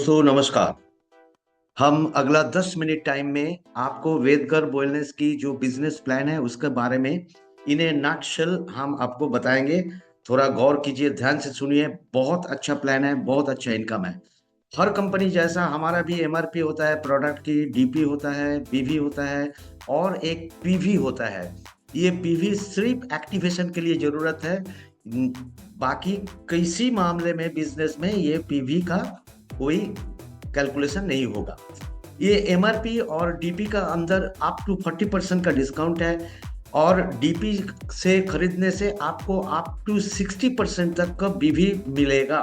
दोस्तों नमस्कार। हम अगला 10 मिनट टाइम में आपको वेदकर वेलनेस की जो बिजनेस प्लान है उसके बारे में इन्हें नटशेल हम आपको बताएंगे। थोड़ा गौर कीजिए, ध्यान से सुनिए। बहुत अच्छा प्लान है, बहुत अच्छा इनकम है। हर कंपनी जैसा हमारा भी एमआरपी होता है, प्रोडक्ट की डीपी होता है, पीवी होता है और एक पीवी होता है। ये पीवी सिर्फ एक्टिवेशन के लिए जरूरत है। बाकी किसी मामले में बिजनेस में ये पीवी का कोई कैलकुलेशन नहीं होगा। ये एमआरपी और डीपी का अंदर अप टू 40% का डिस्काउंट है और डीपी से खरीदने से आपको अप टू 60% तक का बीवी मिलेगा।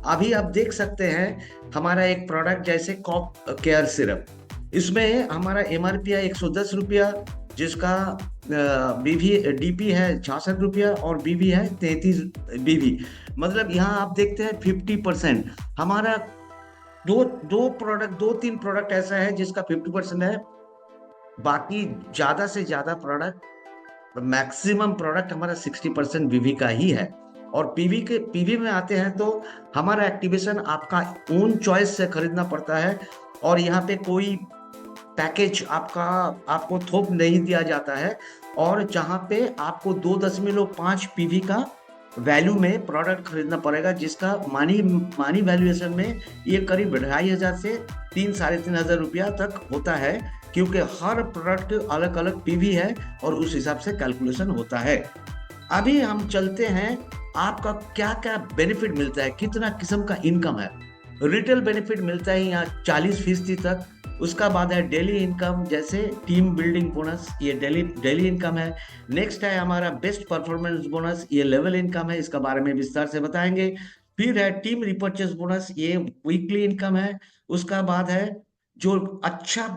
अभी आप देख सकते हैं हमारा एक प्रोडक्ट जैसे कॉप केयर सिरप, इसमें हमारा एमआरपी है 110 रुपया, जिसका बीवी डीपी है 66 रुपया और बीवी है 33 बीवी। मतलब यहाँ आप देखते हैं 50%। हमारा दो दो प्रोडक्ट, दो तीन प्रोडक्ट ऐसा है जिसका 50% है। बाकी ज्यादा से ज्यादा प्रोडक्ट, मैक्सिमम प्रोडक्ट हमारा 60% बीवी का ही है। और पीवी में आते हैं तो हमारा एक्टिवेशन आपका ओन चॉइस से खरीदना पड़ता है और यहाँ पे कोई पैकेज आपको थोप नहीं दिया जाता है। और जहाँ पे आपको 2.5 पीवी का वैल्यू में प्रोडक्ट खरीदना पड़ेगा, जिसका मानी मानी वैल्यूएशन में ये करीब 2,500 से 3-3,500 रुपया तक होता है, क्योंकि हर प्रोडक्ट अलग अलग पीवी है और उस हिसाब से कैलकुलेशन होता है। अभी हम चलते हैं आपका क्या क्या बेनिफिट मिलता है, कितना किस्म का इनकम है। रिटेल बेनिफिट मिलता है यहाँ 40% तक। उसका बाद है डेली इनकम, जैसे टीम बिल्डिंग बोनस, ये डेली डेली इनकम है। नेक्स्ट है हमारा बेस्ट परफॉर्मेंस बोनस, ये लेवल इनकम है, इसका बारे में विस्तार से बताएंगे। फिर है टीम रिपर्चेस बोनस, ये वीकली इनकम है। उसका बाद है जो अच्छा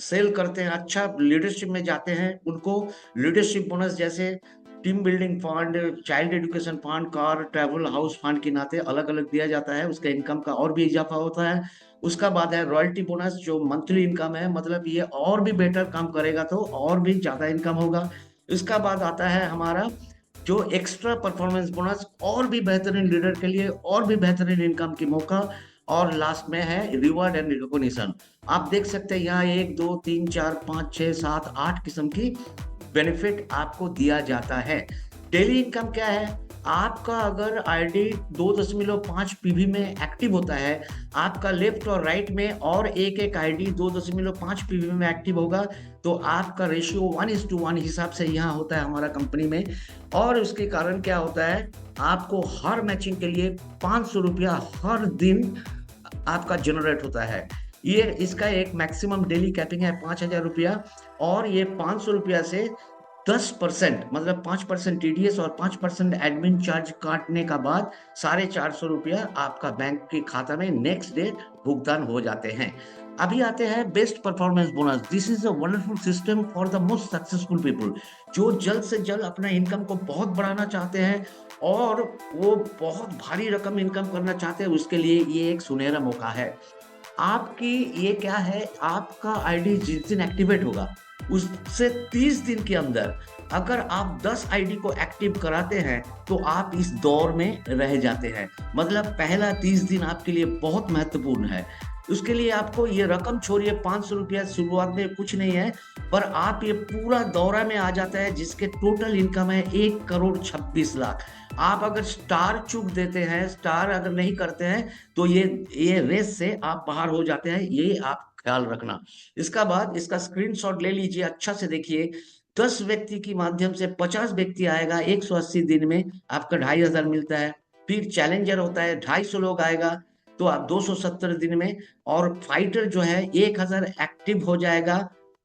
सेल करते हैं, अच्छा लीडरशिप में जाते हैं, उनको लीडरशिप बोनस, जैसे team building fund, child education fund, car travel house fund के नाते अलग अलग दिया जाता है, उसका इनकम का और भी इजाफा होता है। उसका बाद है रॉयल्टी बोनस, जो मंथली इनकम है, मतलब ये और भी बेटर काम करेगा तो और भी ज्यादा इनकम होगा। इसका बाद आता है हमारा जो एक्स्ट्रा परफॉर्मेंस बोनस, और भी बेहतरीन लीडर के लिए और भी बेहतरीन इनकम की मौका। और लास्ट में है रिवॉर्ड एंड रिकॉग्निशन। आप देख सकते हैं यहाँ 1 2 3 4 5 6 7 8 किस्म की बेनिफिट आपको दिया जाता है। डेली इनकम क्या है? आपका अगर आईडी 2.5 पीवी में एक्टिव होता है, आपका लेफ्ट और राइट में और एक आईडी 2.5 पीवी में एक्टिव होगा, तो आपका रेशियो 1:1 हिसाब से यहाँ होता है हमारा कंपनी में। और उसके कारण क्या होता है, आपको हर मैचिंग के लिए 500 रुपया हर दिन आपका जनरेट होता है। ये इसका एक मैक्सिमम डेली कैपिंग है 5,000 रुपया। और ये 500 रुपया से 10%, मतलब 5% टीडीएस और 5% एडमिन चार्ज काटने का बाद 450 रुपया आपका बैंक के खाता में नेक्स्ट डे भुगतान हो जाते हैं। अभी आते हैं best performance bonus. This is a wonderful system for the most successful people, जो जल्द से जल्द अपना इनकम को बहुत बढ़ाना चाहते हैं और वो बहुत भारी रकम इनकम करना चाहते हैं। उसके लिए ये एक सुनहरा मौका है। आपकी ये क्या है, आपका आईडी जिस दिन एक्टिवेट होगा उससे 30 दिन के अंदर अगर आप 10 आईडी को एक्टिव कराते हैं तो आप इस दौर में रह जाते हैं। मतलब पहला 30 दिन आपके लिए बहुत महत्वपूर्ण है। उसके लिए आपको ये रकम छोड़िए, 500 रुपया शुरुआत में कुछ नहीं है, पर आप ये पूरा दौरा में आ जाता है जिसके टोटल इनकम है 1,26,00,000। आप अगर स्टार चूक देते हैं, स्टार अगर नहीं करते हैं, तो ये रेस से आप बाहर हो जाते हैं, ये आप ख्याल रखना। इसका बाद इसका स्क्रीनशॉट ले लीजिए, अच्छा से देखिए। 10 व्यक्ति के माध्यम से 50 व्यक्ति आएगा, 180 दिन में आपका 2,500 मिलता है। फिर चैलेंजर होता है, 250 लोग आएगा तो आप 270 दिन में। और फाइटर जो है 1,000 एक्टिव हो जाएगा,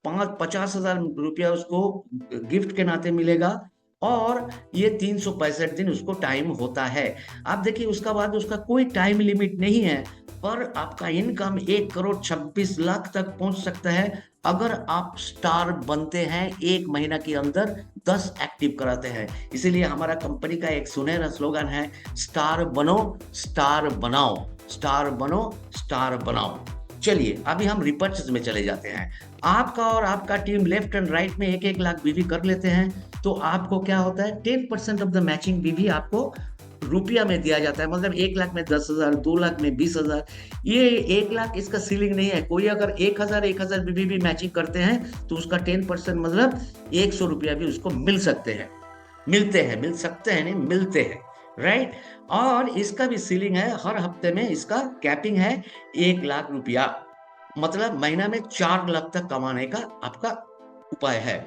50,000 रुपया उसको गिफ्ट के नाते मिलेगा। और ये 365 दिन उसको टाइम होता है। आप देखिए उसका बाद उसका कोई टाइम लिमिट नहीं है, पर आपका इनकम 1,26,00,000 तक पहुंच सकता है अगर आप स्टार बनते हैं 1 महीना के अंदर 10 एक्टिव कराते हैं। इसीलिए हमारा कंपनी का एक सुनहरा स्लोगन है, स्टार बनो स्टार बनाओ, स्टार बनो स्टार बनाओ। चलिए अभी हम रिपर्चेस में चले जाते हैं। आपका और आपका टीम लेफ्ट एंड राइट में 1-1 लाख बीवी कर लेते हैं, तो आपको क्या होता है, 10% ऑफ द मैचिंग बीवी आपको रुपया में दिया जाता है, मतलब 1 लाख में 10,000, 2 लाख में 20,000। ये 1 लाख इसका सीलिंग नहीं है। कोई अगर 1,000 भी मैचिंग करते हैं तो उसका 10% मतलब 100 रुपया भी उसको मिल सकते हैं, मिल सकते हैं नहीं, मिलते हैं, राइट। और इसका भी सीलिंग है, हर हफ्ते में इसका कैपिंग है 1 लाख रुपया, मतलब महीना में 4 लाख तक कमाने का आपका उपाय है।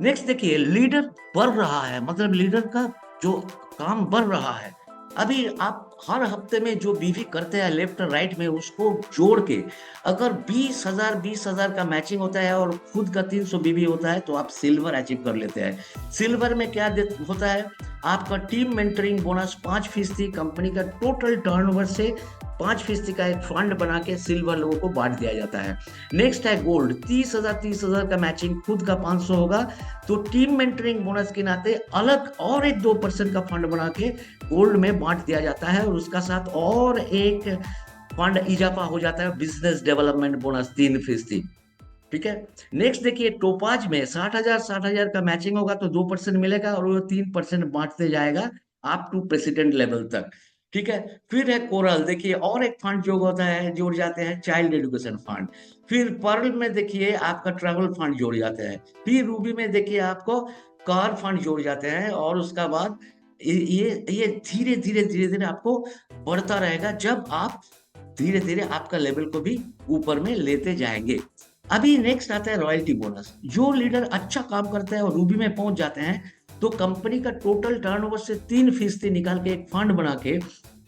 नेक्स्ट देखिए, लीडर बढ़ रहा है, मतलब लीडर का जो काम बढ़ रहा है। अभी आप हर हफ्ते में जो बीवी करते हैं लेफ्ट और राइट में, उसको जोड़ के अगर 20,000 का मैचिंग होता है और खुद का 300 बीवी होता है तो आप सिल्वर अचीव कर लेते हैं। सिल्वर में क्या होता है, आपका टीम मेंटरिंग बोनस 5% कंपनी का टोटल टर्नओवर से 5% का एक फंड बना के सिल्वर लोगों को बांट दिया जाता है। नेक्स्ट है गोल्ड, 30,000 का मैचिंग, खुद का 500 होगा तो टीम मेंटरिंग बोनस के नाते अलग और एक 2% का फंड बना के गोल्ड में बांट दिया जाता है, और उसका साथ और एक फंड इजाफा हो जाता है बिजनेस डेवलपमेंट बोनस 3%। ठीक है। नेक्स्ट देखिए, टोपाज में 60,000 का मैचिंग होगा तो 2% मिलेगा, और वो 3% बांटते जाएगा अप टू प्रेसिडेंट लेवल तक। ठीक है। फिर है कोरल, देखिए और एक फंड जो होता है, जोड़ जाते हैं चाइल्ड एजुकेशन फंड। फिर पर्ल में देखिए आपका ट्रैवल फंड जोड़ जाते हैं। फिर रूबी में देखिए आपको कार फंड जोड़ जाते हैं, और उसका बाद ये धीरे धीरे धीरे धीरे आपको बढ़ता रहेगा, जब आप धीरे धीरे आपका लेवल को भी ऊपर में लेते जाएंगे। अभी नेक्स्ट आता है रॉयल्टी बोनस। जो लीडर अच्छा काम करते हैं और रूबी में पहुंच जाते हैं तो कंपनी का टोटल टर्नओवर से 3% निकाल के एक फंड बना के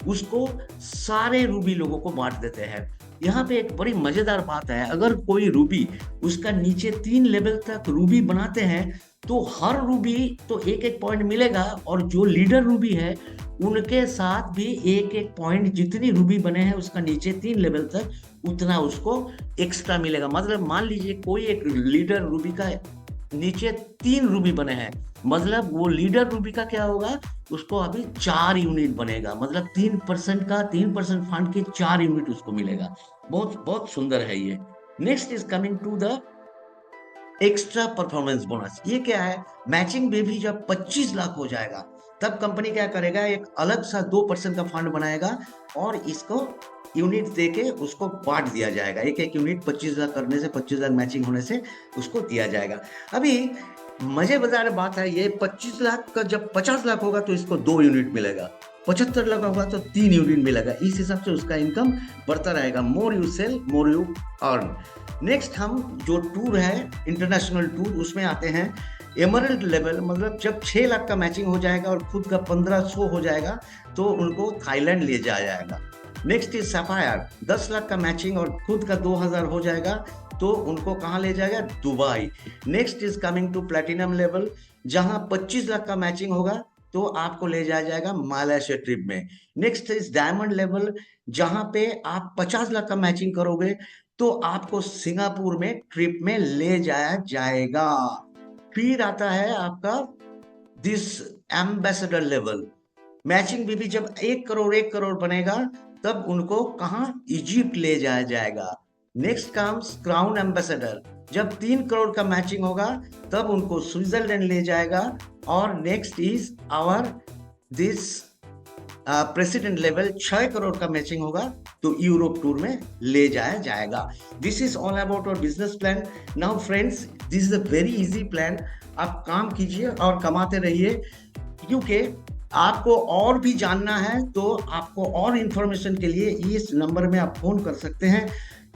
उसको सारे रूबी लोगों को बांट देते हैं। यहाँ पे एक बड़ी मजेदार बात है, अगर कोई रूबी उसका नीचे 3 लेवल तक रूबी बनाते हैं तो हर रूबी तो एक एक पॉइंट मिलेगा, और जो लीडर रूबी है उनके साथ भी एक एक पॉइंट, जितनी रूबी बने हैं उसका नीचे 3 लेवल तक उतना उसको एक्स्ट्रा मिलेगा। मतलब मान लीजिए कोई एक लीडर रूबी का नीचे 3 रूबी बने हैं, मतलब वो लीडर रूबी का क्या होगा, उसको अभी 4 यूनिट बनेगा, मतलब 3% फंड के 4 यूनिट उसको मिलेगा। बहुत बहुत सुंदर है ये। Next is coming to the extra performance bonus. ये क्या है, मैचिंग में भी जब 25 लाख हो जाएगा तब कंपनी क्या करेगा, एक अलग सा 2% का फंड बनाएगा और इसको यूनिट देके उसको बांट दिया जाएगा। एक एक यूनिट 25 लाख करने से, 25 लाख मैचिंग होने से उसको दिया जाएगा। अभी मजेदार बात है, ये 25 लाख का जब 50 लाख होगा तो इसको 2 यूनिट मिलेगा, 75 लाख होगा तो 3 यूनिट मिलेगा। इस हिसाब से उसका इनकम बढ़ता रहेगा। More you sell more you earn. Next हम जो टूर है इंटरनेशनल टूर, उसमें आते हैं एमरल्ड लेवल, मतलब जब 6 लाख का मैचिंग हो जाएगा और खुद का 1500 हो जाएगा तो उनको थाईलैंड ले जाया जाएगा। नेक्स्ट इज सफायर, 10 लाख का मैचिंग और खुद का 2000 हो जाएगा तो उनको कहाँ ले जाएगा, Dubai. Next is coming to platinum level, जहां 25 लाख का मैचिंग होगा तो आपको ले जाया जाएगा मालयशिया ट्रिप में। नेक्स्ट इज डायमंड लेवल, जहां पे आप 50 लाख का मैचिंग करोगे तो आपको सिंगापुर में ट्रिप में ले जाया जाएगा। फिर आता है आपका दिस एम्बेसडर लेवल, मैचिंग भी जब 1 करोड़ बनेगा तब उनको कहा, इजिप्ट ले जाया जाएगा। नेक्स्ट कम्स क्राउन एम्बेसडर, जब 3 करोड़ का मैचिंग होगा तब उनको स्विट्जरलैंड ले जाएगा। और next is our this president level, 6 crore का मैचिंग होगा तो यूरोप टूर में ले जाया जाएगा। This is all about our business plan. Now friends, this is a very easy plan. आप काम कीजिए और कमाते रहिए, क्योंकि आपको और भी जानना है तो आपको और इंफॉर्मेशन के लिए इस नंबर में आप फोन कर सकते हैं।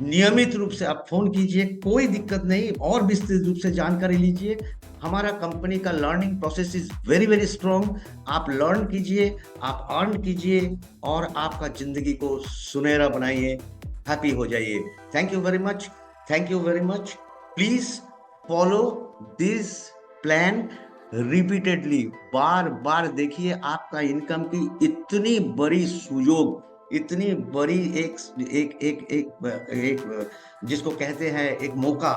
नियमित रूप से आप फोन कीजिए, कोई दिक्कत नहीं, और विस्तृत रूप से जानकारी लीजिए। हमारा कंपनी का learning process is very very strong. आप लर्न कीजिए, आप अर्न कीजिए और आपका जिंदगी को सुनहरा बनाइए, हैप्पी हो जाइए। Thank you very much, thank you very much. Please follow this plan repeatedly, बार बार देखिए। आपका इनकम की इतनी बड़ी सुयोग, इतनी बड़ी एक एक एक एक, एक जिसको कहते हैं एक मौका,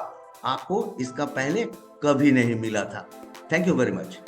आपको इसका पहले कभी नहीं मिला था। Thank you very much.